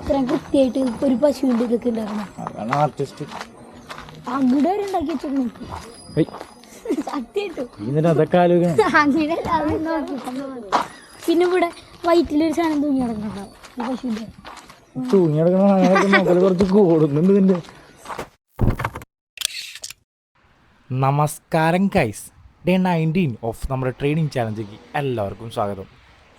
ഇത്രയും കൃത്യമായിട്ട് ഒരു പശുവിൻ്റെ ഇതൊക്കെ ഉണ്ടാക്കണം. ആർട്ടിസ്റ്റ് അങ്ങോട്ട് വരെ ഉണ്ടാക്കി വെച്ചിട്ട് സത്യമായിട്ടും അങ്ങനെയല്ല അത് നോക്കിയിട്ട്. പിന്നെ ഇവിടെ വയറ്റിലൊരു സാധനം തൂങ്ങി കിടക്കുന്നുണ്ടാവും ഈ പശുവിൻ്റെ. തൂങ്ങി കിടക്കണ കുറച്ച് കൂടുന്നുണ്ട് ഇതിൻ്റെ. നമസ്കാരം ഗൈസ്, ഡേ 19 ഓഫ് നമ്മുടെ ട്രെയിനിങ് ചാലഞ്ചിലേക്ക് എല്ലാവർക്കും സ്വാഗതം.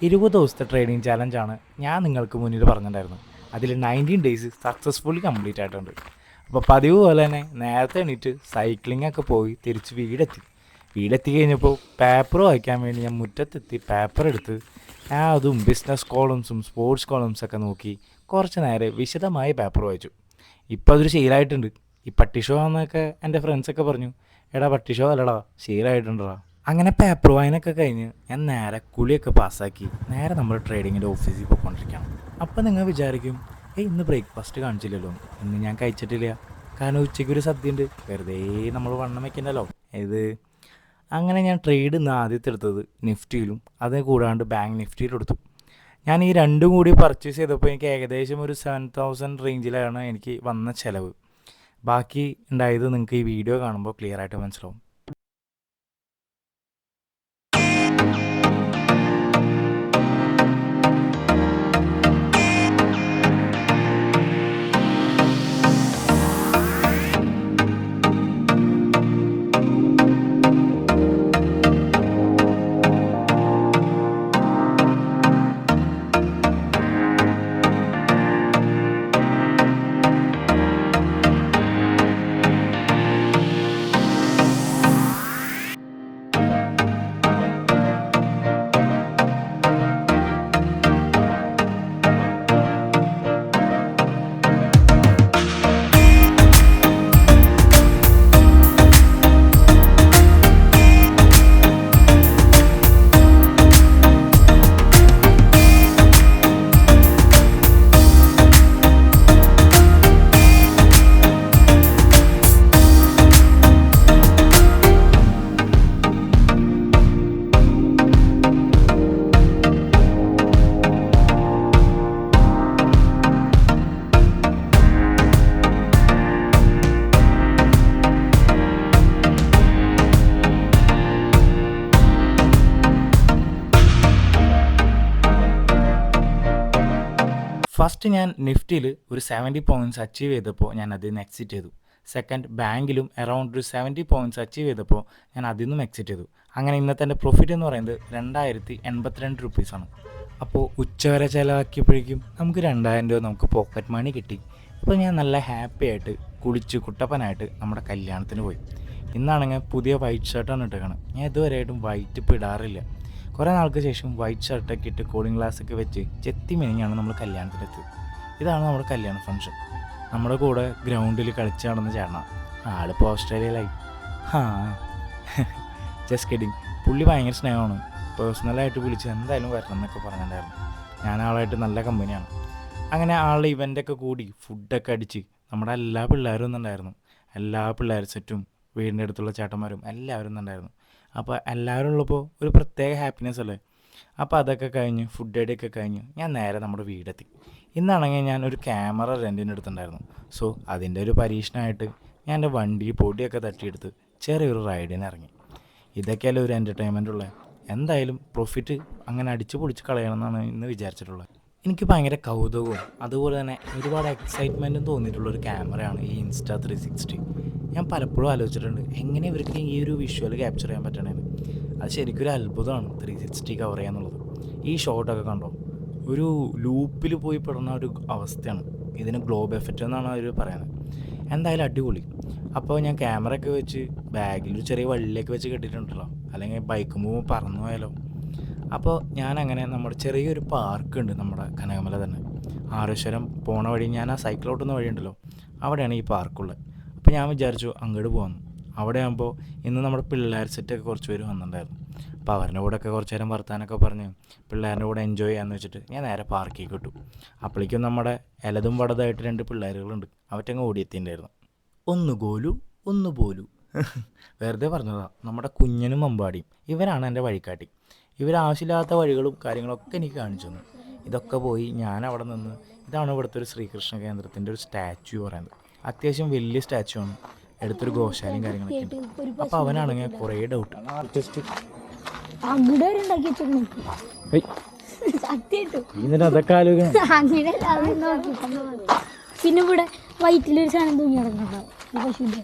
20 ദിവസത്തെ ട്രെയിനിങ് ചാലഞ്ചാണ് ഞാൻ നിങ്ങൾക്ക് മുന്നിൽ പറഞ്ഞിട്ടുണ്ടായിരുന്നു. അതിൽ 19 ഡേയ്സ് സക്സസ്ഫുള്ളി കംപ്ലീറ്റ് ആയിട്ടുണ്ട്. അപ്പോൾ പതിവ് പോലെ തന്നെ നേരത്തെ എണീറ്റ് സൈക്ലിംഗ് ഒക്കെ പോയി തിരിച്ച് വീടെത്തി കഴിഞ്ഞപ്പോൾ പേപ്പർ വായിക്കാൻ വേണ്ടി ഞാൻ മുറ്റത്തെത്തി പേപ്പർ എടുത്ത് അതും ബിസിനസ് കോളംസും സ്പോർട്സ് കോളംസൊക്കെ നോക്കി കുറച്ച് നേരം വിശദമായി പേപ്പർ വായിച്ചു. ഇപ്പോൾ അതൊരു ശീലമായിട്ടുണ്ട്. ഈ പട്ടി ഷോ എന്നൊക്കെ എൻ്റെ ഫ്രണ്ട്സൊക്കെ പറഞ്ഞു, എടാ പട്ടി ഷോ അല്ലടാ ശീലമായിട്ടുണ്ടടാ. അങ്ങനെ പേപ്പർ വായനൊക്കെ കഴിഞ്ഞ് ഞാൻ നേരെ കുളിയൊക്കെ പാസ്സാക്കി നേരെ നമ്മൾ ട്രേഡിങ്ങിൻ്റെ ഓഫീസിൽ പോയിക്കൊണ്ടിരിക്കുകയാണ്. അപ്പം നിങ്ങൾ വിചാരിക്കും, ഇന്ന് ബ്രേക്ക്ഫാസ്റ്റ് കാണിച്ചില്ലല്ലോ, ഇന്ന് ഞാൻ കഴിച്ചിട്ടില്ല, കാരണം ഉച്ചയ്ക്ക് ഒരു സദ്യ ഉണ്ട്, വെറുതെ നമ്മൾ വണ്ണം വയ്ക്കണ്ടല്ലോ ഇത്. അങ്ങനെ ഞാൻ ട്രേഡ് ഇന്ന് ആദ്യത്തെ എടുത്തത് നിഫ്റ്റിയിലും അത് കൂടാണ്ട് ബാങ്ക് നിഫ്റ്റിയിലും എടുത്തു. ഞാൻ ഈ രണ്ടും കൂടി പർച്ചേസ് ചെയ്തപ്പോൾ എനിക്ക് ഏകദേശം ഒരു 7,000 റേഞ്ചിലാണ് എനിക്ക് വന്ന ചിലവ്. ബാക്കി ഉണ്ടായത് നിങ്ങൾക്ക് ഈ വീഡിയോ കാണുമ്പോൾ ക്ലിയർ ആയിട്ട് മനസ്സിലാവും. ഫസ്റ്റ് ഞാൻ നിഫ്റ്റിയിൽ ഒരു 70 പോയിൻറ്റ്സ് അച്ചീവ് ചെയ്തപ്പോൾ ഞാൻ അതിൽ നിന്ന് എക്സിറ്റ് ചെയ്തു. സെക്കൻഡ് ബാങ്കിലും അറൗണ്ട് ഒരു 70 പോയിൻറ്റ്സ് അച്ചീവ് ചെയ്തപ്പോൾ ഞാൻ അതിൽ നിന്നും എക്സിറ്റ് ചെയ്തു. അങ്ങനെ ഇന്നത്തെ എൻ്റെ പ്രോഫിറ്റ് എന്ന് പറയുന്നത് 2082 റുപ്പീസാണ്. അപ്പോൾ ഉച്ചവരെ ചിലവാക്കിയപ്പോഴേക്കും നമുക്ക് 2000 രൂപ നമുക്ക് പോക്കറ്റ് മണി കിട്ടി. അപ്പോൾ ഞാൻ നല്ല ഹാപ്പി ആയിട്ട് കുളിച്ച് കുട്ടപ്പനായിട്ട് നമ്മുടെ കല്യാണത്തിന് പോയി. ഇന്നാണെങ്കിൽ പുതിയ വൈറ്റ് ഷർട്ടാണ് ഇട്ടേക്കണം. ഞാൻ ഇതുവരെയായിട്ടും വൈറ്റ് ഇപ്പോൾ ഇടാറില്ല. കുറേ നാൾക്ക് ശേഷം വൈറ്റ് ഷർട്ടൊക്കെ ഇട്ട് കൂളിംഗ് ഗ്ലാസ്സൊക്കെ വെച്ച് ചെത്തി മെനിഞ്ഞാണ് നമ്മൾ കല്യാണത്തിനെത്തിയത്. ഇതാണ് നമ്മുടെ കല്യാണ ഫംഗ്ഷൻ. നമ്മുടെ കൂടെ ഗ്രൗണ്ടിൽ കളിച്ച് നടന്ന ചേട്ടനാണ്. ആളിപ്പോൾ ഓസ്ട്രേലിയയിലായി. Just kidding. പുള്ളി ഭയങ്കര സ്നേഹമാണ്. പേഴ്സണലായിട്ട് വിളിച്ച് എന്തായാലും വരണം എന്നൊക്കെ പറഞ്ഞിട്ടുണ്ടായിരുന്നു. ഞാൻ ആളായിട്ട് നല്ല കമ്പനിയാണ്. അങ്ങനെ ആളുടെ ഇവൻ്റൊക്കെ കൂടി ഫുഡൊക്കെ അടിച്ച് നമ്മുടെ എല്ലാ പിള്ളേരും ഒന്നുണ്ടായിരുന്നു. എല്ലാ പിള്ളേർ സെറ്റും വീടിൻ്റെ അടുത്തുള്ള ചേട്ടന്മാരും എല്ലാവരും ഒന്നുണ്ടായിരുന്നു. അപ്പോൾ എല്ലാവരും ഉള്ളപ്പോൾ ഒരു പ്രത്യേക ഹാപ്പിനെസ് അല്ലേ. അപ്പോൾ അതൊക്കെ കഴിഞ്ഞ് ഫുഡ് അടിയൊക്കെ കഴിഞ്ഞ് ഞാൻ നേരെ നമ്മുടെ വീടെത്തി. ഇന്നാണെങ്കിൽ ഞാനൊരു ക്യാമറ റെൻറ്റിന് എടുത്തിട്ടുണ്ടായിരുന്നു. സോ അതിൻ്റെ ഒരു പരീക്ഷണമായിട്ട് ഞാൻ എൻ്റെ വണ്ടി പൊടിയൊക്കെ തട്ടിയെടുത്ത് ചെറിയൊരു റൈഡിന് ഇറങ്ങി. ഇതൊക്കെയല്ലേ ഒരു എൻ്റർടൈൻമെൻ്റ് ഉള്ളത്. എന്തായാലും പ്രോഫിറ്റ് അങ്ങനെ അടിച്ച് പൊളിച്ച് കളയണമെന്നാണ് ഇന്ന് വിചാരിച്ചിട്ടുള്ളത്. എനിക്ക് ഭയങ്കര കൗതുകവും അതുപോലെ തന്നെ ഒരുപാട് എക്സൈറ്റ്മെൻറ്റും തോന്നിയിട്ടുള്ളൊരു ക്യാമറയാണ് ഈ Insta360. ഞാൻ പലപ്പോഴും ആലോചിച്ചിട്ടുണ്ട് എങ്ങനെ ഇവർക്ക് ഈ ഒരു വിഷ്വൽ ക്യാപ്ചർ ചെയ്യാൻ പറ്റണേന്ന്. അത് ശരിക്കും ഒരു അത്ഭുതമാണ് 360 കവർ ചെയ്യാന്നുള്ളത്. ഈ ഷോട്ടൊക്കെ കണ്ടോ, ഒരു ലൂപ്പിൽ പോയി പെടുന്ന ഒരു അവസ്ഥയാണ്. ഇതിന് ഗ്ലോബ് എഫക്റ്റ് എന്നാണ് അവർ പറയുന്നത്. എന്തായാലും അടിപൊളി. അപ്പോൾ ഞാൻ ക്യാമറയൊക്കെ വെച്ച് ബാഗിൽ ഒരു ചെറിയ വള്ളിയൊക്കെ വെച്ച് കെട്ടിയിട്ടുണ്ടല്ലോ, അല്ലെങ്കിൽ ബൈക്ക് മൂവ് പറന്നു പോയാലോ. അപ്പോൾ ഞാനങ്ങനെ നമ്മുടെ ചെറിയൊരു പാർക്കുണ്ട് നമ്മുടെ കനകമല തന്നെ, ആരേശ്വരം പോണ വഴി. ഞാൻ ആ സൈക്കിൾ ഓട്ടുന്ന വഴിയുണ്ടല്ലോ, അവിടെയാണ് ഈ പാർക്കുള്ളത്. അപ്പോൾ ഞാൻ വിചാരിച്ചു അങ്ങോട്ട് പോകാമെന്ന്. അവിടെ ആകുമ്പോൾ ഇന്ന് നമ്മുടെ പിള്ളേർ സെറ്റൊക്കെ കുറച്ച് പേര് വന്നിട്ടുണ്ടായിരുന്നു. അപ്പോൾ അവരുടെ കൂടെയൊക്കെ കുറച്ച് നേരം വർത്താനൊക്കെ പറഞ്ഞ് പിള്ളേരുടെ കൂടെ എൻജോയ് ചെയ്യാമെന്ന് വെച്ചിട്ട് ഞാൻ നേരെ പാർക്കിലേക്ക് ഇട്ടു. അപ്പോഴേക്കും നമ്മുടെ ഇലതും വടതായിട്ട് 2 പിള്ളേരുകളുണ്ട്. അവറ്റങ്ങ് ഓടിയെത്തിയിട്ടുണ്ടായിരുന്നു. ഒന്ന് ഗോലു ഒന്ന് പോലു. വെറുതെ പറഞ്ഞതാ. നമ്മുടെ കുഞ്ഞനും അമ്പാടിയും ഇവരാണ് എൻ്റെ വഴികാട്ടി. ഇവരാവശ്യമില്ലാത്ത വഴികളും കാര്യങ്ങളൊക്കെ എനിക്ക് കാണിച്ചു തന്നു. ഇതൊക്കെ പോയി ഞാൻ അവിടെ നിന്ന്, ഇതാണ് ഇവിടുത്തെ ഒരു ശ്രീകൃഷ്ണ കേന്ദ്രത്തിൻ്റെ ഒരു സ്റ്റാച്യു പറയുന്നത്. അത്യാവശ്യം വലിയ സ്റ്റാച്യു ആണ്, അടുത്തൊരു ഗോശാലയും കാര്യങ്ങളൊക്കെ ഉണ്ട്. അപ്പോൾ അവനാണെങ്കിൽ കുറേ ഡൗട്ട് ആർട്ടിസ്റ്റ് അങ്ങോട്ട് വരെ ഉണ്ടാക്കി വെച്ചോളൂ സത്യമായിട്ടും അതൊക്കെ ആലോചിക്കണം. അങ്ങനെയല്ല അത് നോക്കിയിട്ടൊന്നും മതി. പിന്നെ ഇവിടെ വയറ്റിലൊരു സാധനം തൂങ്ങി കിടക്കുന്നുണ്ടാവും ഈ പശുവിൻ്റെ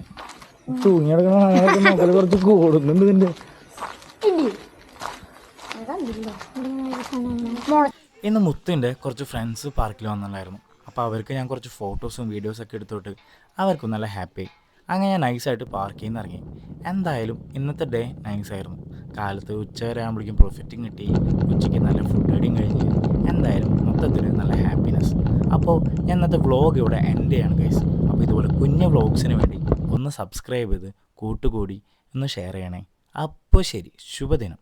തൂങ്ങിയെടുക്കണം കുറച്ച് കൂടുന്നുണ്ട് ഇതിൻ്റെ. ഇന്ന് മുത്തിൻ്റെ കുറച്ച് ഫ്രണ്ട്സ് പാർക്കിൽ വന്നിട്ടുണ്ടായിരുന്നു. അപ്പോൾ അവർക്ക് ഞാൻ കുറച്ച് ഫോട്ടോസും വീഡിയോസൊക്കെ എടുത്തോട്ട് അവർക്കും നല്ല ഹാപ്പി. അങ്ങനെ ഞാൻ നൈസായിട്ട് പാർക്കിൽ നിന്ന് ഇറങ്ങി. എന്തായാലും ഇന്നത്തെ ഡേ നൈസായിരുന്നു. കാലത്ത് ഉച്ച വരെ ആകുമ്പോഴേക്കും പ്രോഫിറ്റും കിട്ടി, ഉച്ചയ്ക്ക് നല്ല ഫുഡ് റൈഡിങ് കഴിഞ്ഞ് എന്തായാലും മൊത്തത്തിൽ നല്ല ഹാപ്പിനെസ്. അപ്പോൾ ഞാൻ ഇന്നത്തെ വ്ളോഗ് ഇവിടെ എൻഡ് ചെയ്യാണ് ഗൈസ്. അപ്പോൾ ഇതുപോലെ കുഞ്ഞു വ്ളോഗ്സിന് വേണ്ടി ഒന്ന് സബ്സ്ക്രൈബ് ചെയ്ത് കൂട്ടുകൂടി ഒന്ന് ഷെയർ ചെയ്യണേ. അപ്പോൾ ശരി, ശുഭദിനം.